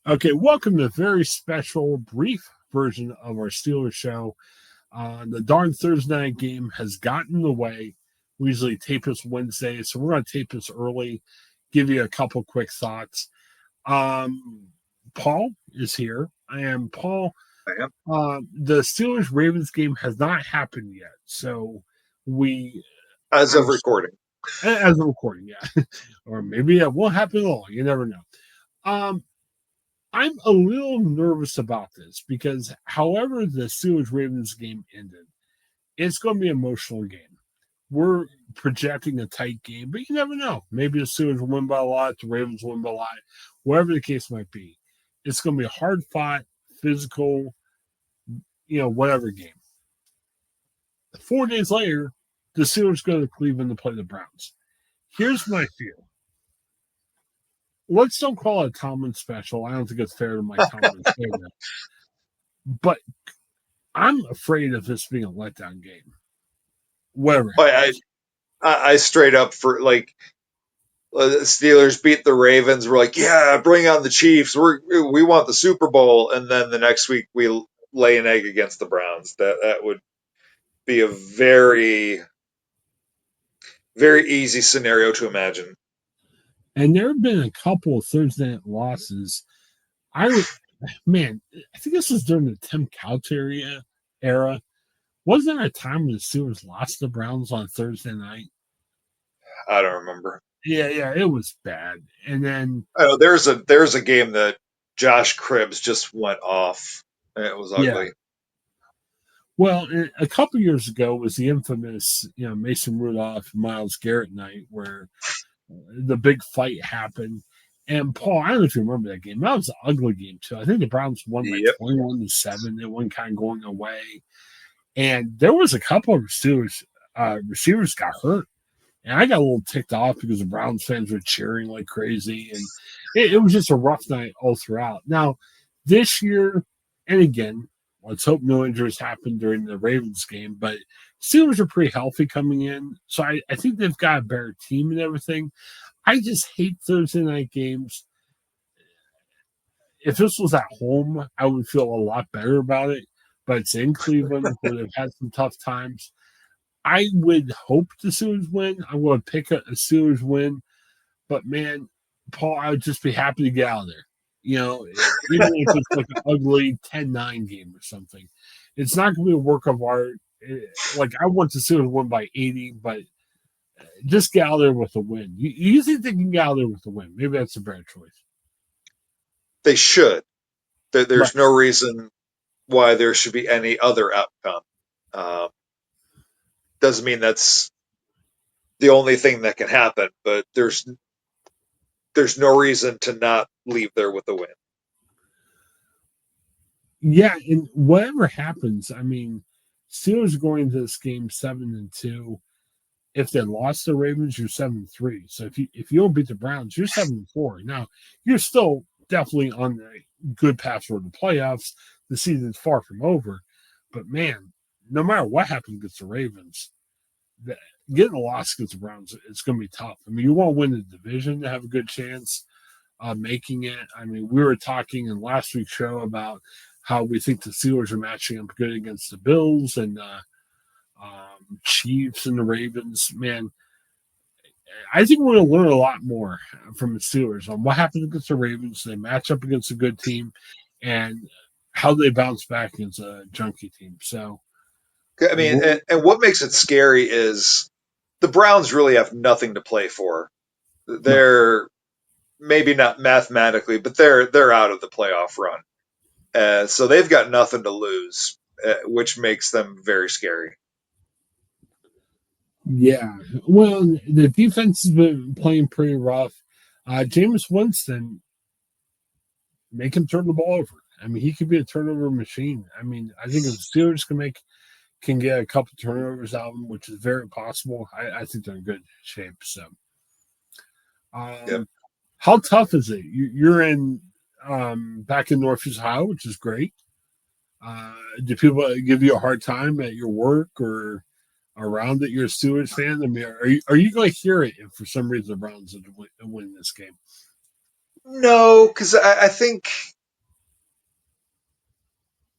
Okay, welcome to a very special, brief version of our Steelers show. The darn Thursday night game has gotten in the way. We usually tape this Wednesday, so we're going to tape this early, give you a couple quick thoughts. Paul is here. I am Paul. I am. The Steelers Ravens game has not happened yet, so we, As of recording. as a recording, yeah, or maybe it won't happen at all. You never know. Um, I'm a little nervous about this because, however, the Steelers Ravens game ended, it's going to be an emotional game. We're projecting a tight game, but you never know. Maybe the Steelers will win by a lot, the Ravens will win by a lot, whatever the case might be. It's going to be a hard fought, physical, whatever game. 4 days later, the Steelers go to Cleveland to play the Browns. Here's my feel. Let's don't call it a Tomlin special. I don't think it's fair to Mike Tomlin. But I'm afraid of this being a letdown game. Whatever. I straight up for Steelers beat the Ravens. We're like, yeah, bring on the Chiefs. We want the Super Bowl, and then the next week we lay an egg against the Browns. That would be a very, very easy scenario to imagine. And there have been a couple of Thursday night losses. I think this was during the Tim Couch era. Wasn't there a time when the Steelers lost the Browns on Thursday night? I don't remember. Yeah, it was bad. And then there's a game that Josh Cribbs just went off. And it was ugly. Yeah. Well, a couple years ago was the infamous, Mason Rudolph, Myles Garrett night where the big fight happened. And Paul, I don't know if you remember that game. That was an ugly game too. I think the Browns won 21-7. They won kind of going away. And there was a couple of receivers got hurt. And I got a little ticked off because the Browns fans were cheering like crazy. And it was just a rough night all throughout. Now, this year, and again, let's hope no injuries happen during the Ravens game, but Steelers are pretty healthy coming in. So I think they've got a better team and everything. I just hate Thursday night games. If this was at home, I would feel a lot better about it. But it's in Cleveland where they've had some tough times. I would hope the Steelers win. I'm going to pick a Steelers win. But, man, Paul, I would just be happy to get out of there. Even if it's like an ugly 10-9 game or something. It's not going to be a work of art. I want the Steelers win by 80, but just get out there with a win. You think they can get out there with a win? Maybe that's a better choice. They should. There's no reason why there should be any other outcome. Doesn't mean that's the only thing that can happen, but there's no reason to not leave there with a win. Yeah, and whatever happens, I mean, Steelers are going into this game 7-2. If they lost the Ravens, you're 7-3. So if you don't beat the Browns, you're 7-4. Now you're still definitely on a good path toward the playoffs. The season's far from over, but man, no matter what happens against the Ravens, getting a loss against the Browns, it's going to be tough. I mean, you want to win the division to have a good chance of making it. I mean, we were talking in last week's show about how we think the Steelers are matching up good against the Bills and Chiefs and the Ravens. Man, I think we're going to learn a lot more from the Steelers on what happens against the Ravens. They match up against a good team and how they bounce back against a junky team. So, I mean, and what makes it scary is the Browns really have nothing to play for. They're maybe not mathematically, but they're out of the playoff run. So they've got nothing to lose, which makes them very scary. Yeah. Well, the defense has been playing pretty rough. Jameis Winston, make him turn the ball over. I mean, he could be a turnover machine. I mean, I think if the Steelers can get a couple turnovers out of him, which is very possible, I think they're in good shape. So, how tough is it? You're in back in Northeast Ohio, which is great. Do people give you a hard time at your work or around that you're a Steelers fan? I mean, are you going to hear it if for some reason the Browns win this game? No, because I think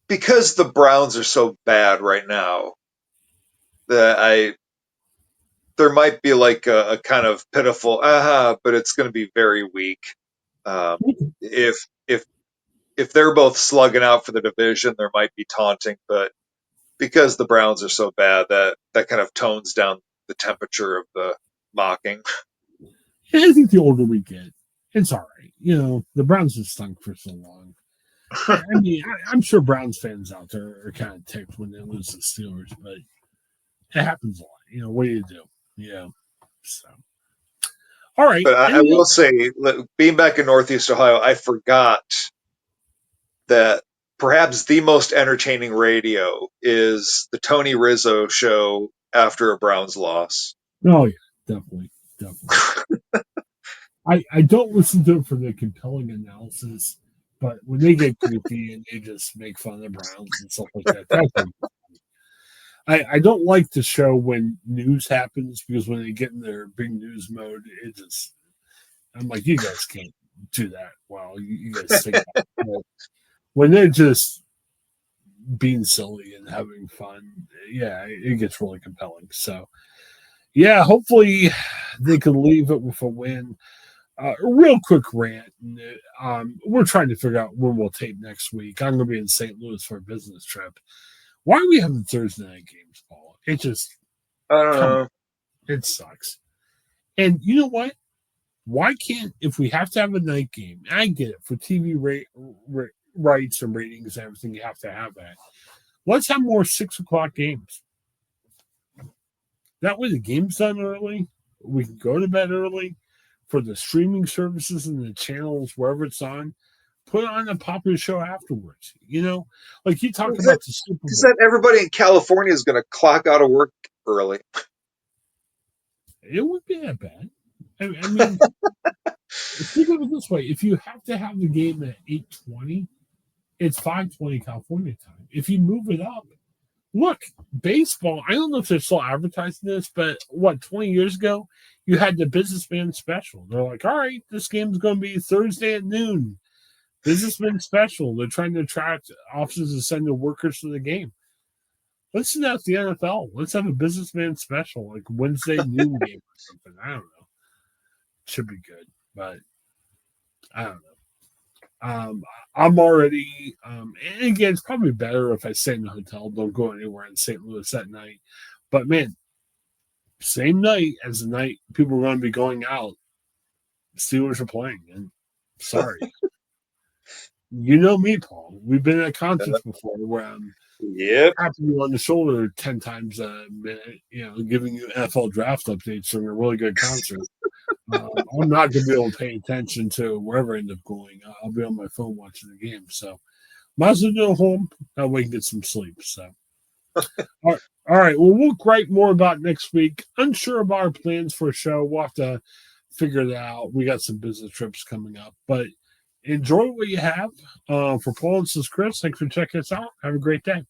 because the Browns are so bad right now that there might be like a kind of pitiful, but it's going to be very weak. Um, if if if they're both slugging out for the division, there might be taunting, but because the Browns are so bad, that kind of tones down the temperature of the mocking. And I think the older we get, it's all right. The Browns have stunk for so long. I mean, I'm sure Browns fans out there are kind of ticked when they lose the Steelers, but it happens a lot. What do you do? So, all right. But I will say, being back in Northeast Ohio, I forgot that perhaps the most entertaining radio is the Tony Rizzo show after a Browns loss. Oh, yeah, definitely. I don't listen to it for the compelling analysis, but when they get goofy and they just make fun of the Browns and stuff like that, that's I don't like the show when news happens, because when they get in their big news mode, I'm like, you guys can't do that. Wow, you guys think that. When they're just being silly and having fun, yeah, it gets really compelling. So, yeah, hopefully they can leave it with a win. A real quick rant. We're trying to figure out when we'll tape next week. I'm going to be in St. Louis for a business trip. Why are we having Thursday night games, Paul? It just, I don't know. it sucks. And you know what? Why can't, if we have to have a night game, I get it, for TV rights and ratings and everything, you have to have that. Let's have more 6 o'clock games. That way the game's done early. We can go to bed early. For the streaming services and the channels, wherever it's on, put on a popular show afterwards. Like you talk about the Super Bowl. Because then everybody in California is going to clock out of work early. It would be that bad. I mean, think of it this way: if you have to have the game at 8:20, it's 5:20 California time. If you move it up, look, baseball. I don't know if they're still advertising this, but 20 years ago, you had the businessman special. They're like, all right, this game's going to be Thursday at noon. Businessman special. They're trying to attract offices to send their workers to the game. Let's do that at the NFL. Let's have a businessman special, like Wednesday noon game or something. I don't know. Should be good, but I don't know. I'm already, and again, it's probably better if I stay in the hotel, don't go anywhere in St. Louis that night. But man, same night as the night people are going to be going out, Steelers are playing. And sorry. You know me, Paul. We've been at concerts before where I'm tapping you on the shoulder 10 times a minute, giving you NFL draft updates from a really good concert. I'm not going to be able to pay attention to wherever I end up going. I'll be on my phone watching the game. So might as well do it home. That way I can get some sleep. So, all right. Well, we'll write more about next week. Unsure about our plans for a show. We'll have to figure that out. We got some business trips coming up, but enjoy what you have. For Paul, this is Chris. Thanks for checking us out. Have a great day.